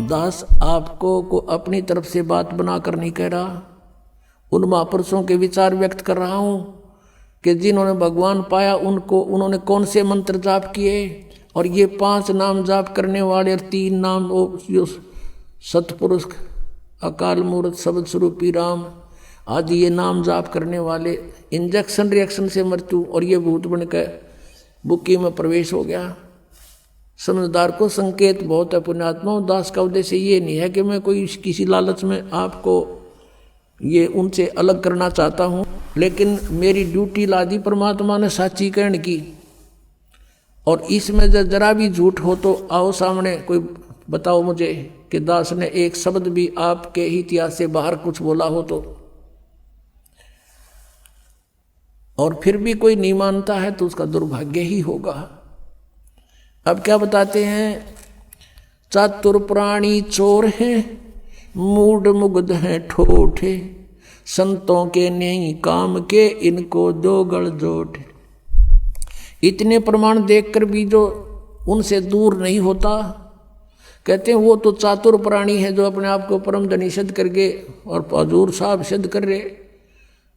दास आपको को अपनी तरफ से बात बनाकर नहीं कह रहा, उन महापुरुषों के विचार व्यक्त कर रहा हूं कि जिन्होंने भगवान पाया उन्होंने कौन से मंत्र जाप किए, और ये 5 नाम जाप करने वाले और 3 नाम जो सतपुरुष, अकाल मूर्त, शब्द स्वरूपी राम आदि ये नाम जाप करने वाले इंजेक्शन रिएक्शन से मृत्यु और ये भूत बनकर बुक्की में प्रवेश हो गया। समझदार को संकेत बहुत है पुण्यात्मा। दास का उद्देश्य ये नहीं है कि मैं कोई किसी लालच में आपको ये उनसे अलग करना चाहता हूँ, लेकिन मेरी ड्यूटी लादी परमात्मा ने साची कहने की, और इसमें जरा भी झूठ हो तो आओ सामने कोई बताओ मुझे कि दास ने एक शब्द भी आपके ही इतिहास से बाहर कुछ बोला हो तो। और फिर भी कोई नहीं मानता है तो उसका दुर्भाग्य ही होगा। अब क्या बताते हैं, चातुर प्राणी चोर हैं, मूड मुग्ध हैं ठोठे, संतों के नहीं काम के, इनको दो गल जोट। इतने प्रमाण देखकर भी जो उनसे दूर नहीं होता, कहते हैं वो तो चातुर प्राणी है जो अपने आप को परम धनी सिद्ध करके और हजूर साहब सिद्ध कर रहे,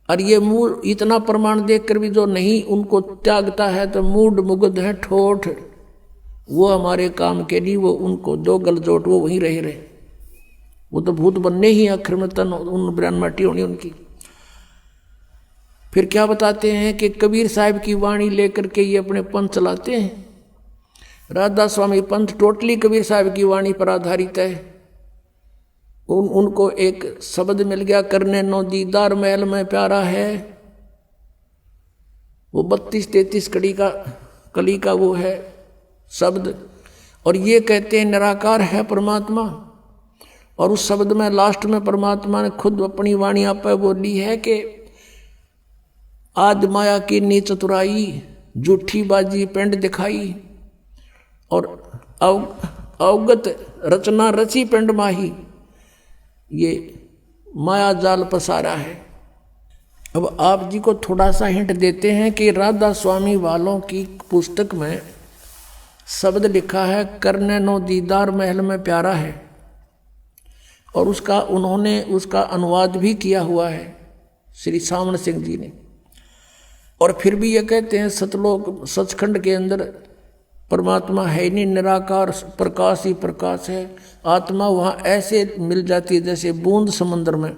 और ये मूड इतना प्रमाण देखकर भी जो नहीं उनको त्यागता है तो मूड मुग्ध है ठोठ, वो हमारे काम के लिए, वो उनको दो गल जोट, वो वहीं रहे। वो तो भूत बनने ही आखिर में तन उन ब्रान माटी होनी उनकी। फिर क्या बताते हैं कि कबीर साहब की वाणी लेकर के ये अपने पंथ चलाते हैं। राधा स्वामी पंथ टोटली कबीर साहब की वाणी पर आधारित है। उनको एक शब्द मिल गया, करने नो दीदार महल में प्यारा है, वो 32-33 कली का वो है शब्द, और ये कहते हैं निराकार है परमात्मा। और उस शब्द में लास्ट में परमात्मा ने खुद अपनी वाणी आप बोली है कि आद माया की नी चतुराई, झूठी बाजी पेंड दिखाई, और अवगत रचना रची पेंड माही, ये माया जाल पसारा है। अब आप जी को थोड़ा सा हिंट देते हैं कि राधा स्वामी वालों की पुस्तक में शब्द लिखा है करने नो दीदार महल में प्यारा है, और उन्होंने उसका अनुवाद भी किया हुआ है श्री सामन सिंह जी ने। और फिर भी ये कहते हैं सतलोक सचखंड के अंदर परमात्मा है नहीं, निराकार प्रकाश ही प्रकाश है। आत्मा वहाँ ऐसे मिल जाती है जैसे बूंद समुद्र में,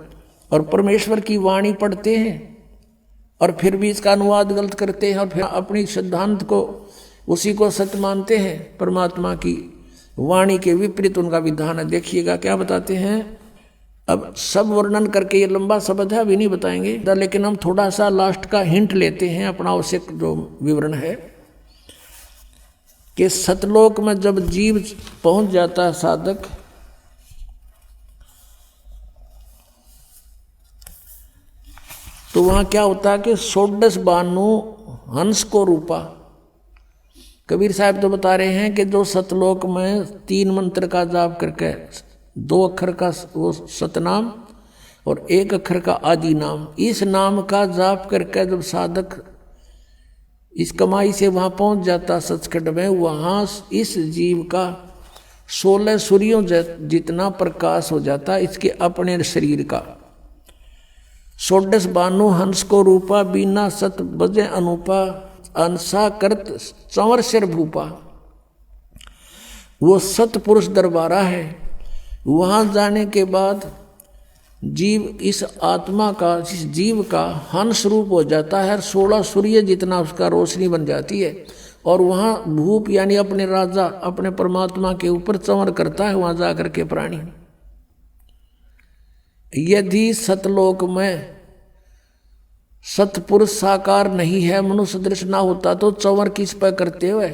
और परमेश्वर की वाणी पढ़ते हैं और फिर भी इसका अनुवाद गलत करते हैं, और फिर अपनी सिद्धांत को उसी को सत्य मानते हैं। परमात्मा की वाणी के विपरीत उनका विधान है। देखिएगा क्या बताते हैं। अब सब वर्णन करके ये लंबा शब्द है, अभी नहीं बताएंगे, लेकिन हम थोड़ा सा लास्ट का हिंट लेते हैं अपना आवश्यक जो विवरण है कि सतलोक में जब जीव पहुंच जाता है साधक, तो वहां क्या होता है कि 16 बानु हंस को रूपा। कबीर साहब तो बता रहे हैं कि जो सतलोक में 3 मंत्र का जाप करके 2 अक्षर का वो सतनाम और 1 अक्षर का आदि नाम, इस नाम का जाप करके जब साधक इस कमाई से वहां पहुंच जाता सचखंड में, वहां इस जीव का 16 सूर्यों जितना प्रकाश हो जाता इसके अपने शरीर का। 16 बानु हंस को रूपा, बीना सत बजे अनुपा, अंसा करत चंवर सिर भूपा। वो सतपुरुष दरबारा है। वहां जाने के बाद जीव इस आत्मा का, इस जीव का हंस रूप हो जाता है, 16 सूर्य जितना उसका रोशनी बन जाती है, और वहां भूप यानी अपने राजा अपने परमात्मा के ऊपर चंवर करता है वहां जाकर के प्राणी। यदि सतलोक में सतपुरुष साकार नहीं है, मनुष्य दृश्य ना होता, तो चंवर किस पर करते हुए?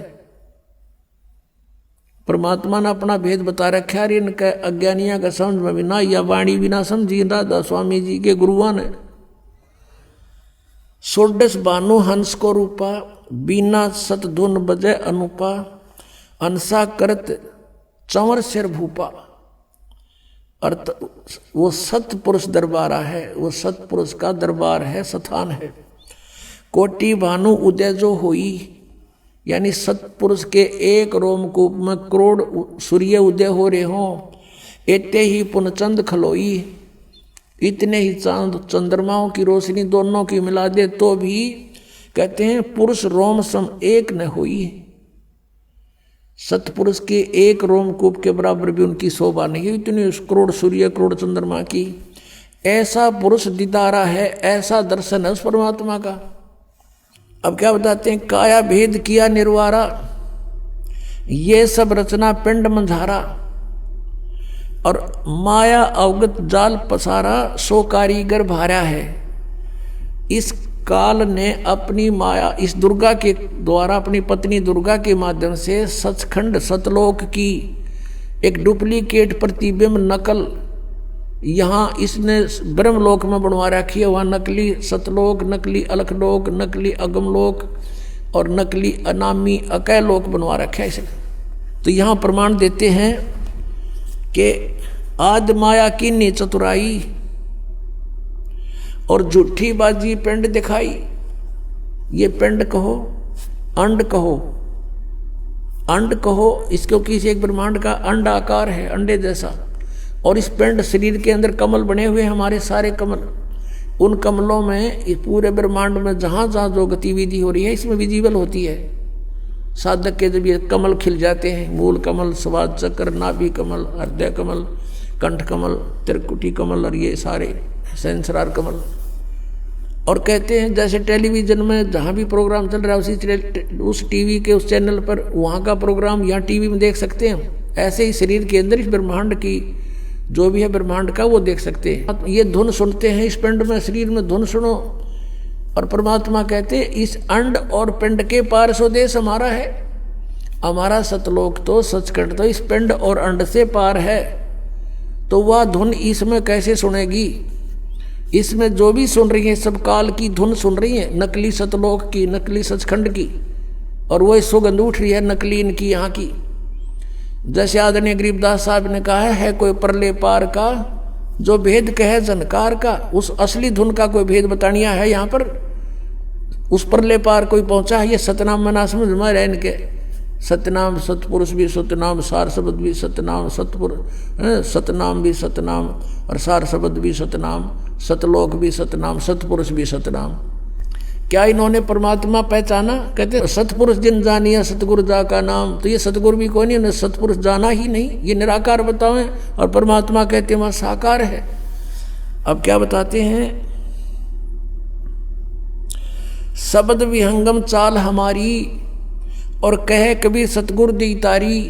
परमात्मा ने अपना भेद बता रखा है। इनका अज्ञानिया का समझ में भी ना, या वाणी भी ना समझी राधा स्वामी जी के गुरुआ ने। 16 बानु हंस को रूपा, बीना सत धुन बजे अनुपा, अंसा करत चंवर सिर भूपा। अर्थ वो सतपुरुष दरबारा है, वो सतपुरुष का दरबार है, स्थान है। कोटि भानु उदय जो हुई, यानी सतपुरुष के एक रोमकूप में करोड़ सूर्य उदय हो रहे हों, इतने ही पुनचंद खलोई, इतने ही चांद चंद्रमाओं की रोशनी दोनों की मिला दे तो भी कहते हैं पुरुष रोम सम एक न हुई। सतपुरुष के एक रोमकूप के बराबर भी उनकी शोभा नहीं है, इतनी करोड़ सूर्य करोड़ चंद्रमा की। ऐसा पुरुष दीदारा है, ऐसा दर्शन है उस परमात्मा का। अब क्या बताते हैं, काया भेद किया निर्वारा, ये सब रचना पिंड मंझारा, और माया अवगत जाल पसारा, सो कारीगर भार्या है। इस काल ने अपनी माया इस दुर्गा के द्वारा, अपनी पत्नी दुर्गा के माध्यम से सचखंड सतलोक की एक डुप्लीकेट प्रतिबिंब नकल यहाँ इसने ब्रह्मलोक में बनवा रखी है। वहाँ नकली सतलोक, नकली अलखलोक, नकली अगमलोक और नकली अनामी अकय लोक बनवा रखा है इसने। तो यहाँ प्रमाण देते हैं कि आदि माया की नी चतुराई और झूठी बाजी पिंड दिखाई। ये पिंड कहो, अंड कहो, अंड कहो, इसको किसी एक ब्रह्मांड का अंड आकार है, अंडे जैसा। और इस पिंड शरीर के अंदर कमल बने हुए हैं, हमारे सारे कमल। उन कमलों में इस पूरे ब्रह्मांड में जहाँ जहाँ जो गतिविधि हो रही है इसमें विजिबल होती है। साधक के जब ये कमल खिल जाते हैं, मूल कमल, स्वाद चक्र, नाभि कमल, हृदय कमल, कंठ कमल, त्रिकुटी कमल और ये सारे सेंसरार कमल। और कहते हैं जैसे टेलीविजन में जहाँ भी प्रोग्राम चल रहा है उस टीवी के उस चैनल पर वहाँ का प्रोग्राम यहाँ टीवी में देख सकते हैं, ऐसे ही शरीर के अंदर इस ब्रह्मांड की जो भी है ब्रह्मांड का वो देख सकते हैं। ये धुन सुनते हैं इस पिंड में, शरीर में धुन सुनो। और परमात्मा कहते हैं इस अंड और पिंड के पार स्वदेश हमारा है। हमारा सतलोक तो सचखंड तो इस पिंड और अंड से पार है। तो वह धुन इसमें कैसे सुनेगी? इसमें जो भी सुन रही है सब काल की धुन सुन रही है, नकली सतलोक की, नकली सचखंड की, और वही सुगंध उठ रही है नकली इनकी यहाँ की। जैसे आदरणीय गरीबदास साहब ने कहा है कोई परले पार का जो भेद कहे जनकार का, उस असली धुन का कोई भेद बतानिया है यहाँ पर। उस परले पार कोई पहुंचा है, ये सतनाम मना समझ में रहे इनके। सतनाम सतपुरुष भी सतनाम, सार शब्द भी सतनाम, सतनाम भी सतनाम और सार शब्द भी सतनाम, सतलोक भी सतनाम, सतपुरुष भी सतनाम। क्या इन्होंने परमात्मा पहचाना? कहते सतपुरुष जिन जानिया सतगुरु जा का नाम। तो ये सतगुरु भी कोई नहीं, उन्हें सतपुरुष जाना ही नहीं, ये निराकार बतावें। और परमात्मा कहते हैं वह साकार है। अब क्या बताते हैं, शब्द विहंगम चाल हमारी और कहे कबीर सतगुरु दी तारी,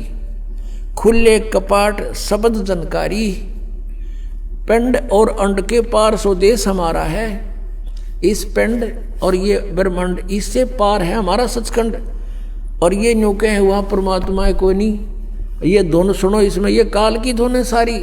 खुले कपाट शब्द जनकारी, पिंड और अंड के पार स्वदेश हमारा है। इस पिंड और ये ब्रह्मांड इससे पार है हमारा सचखंड। और ये न्यू कहे हुआ परमात्मा है कोई नहीं। ये धुन सुनो, इसमें ये काल की धुन है सारी।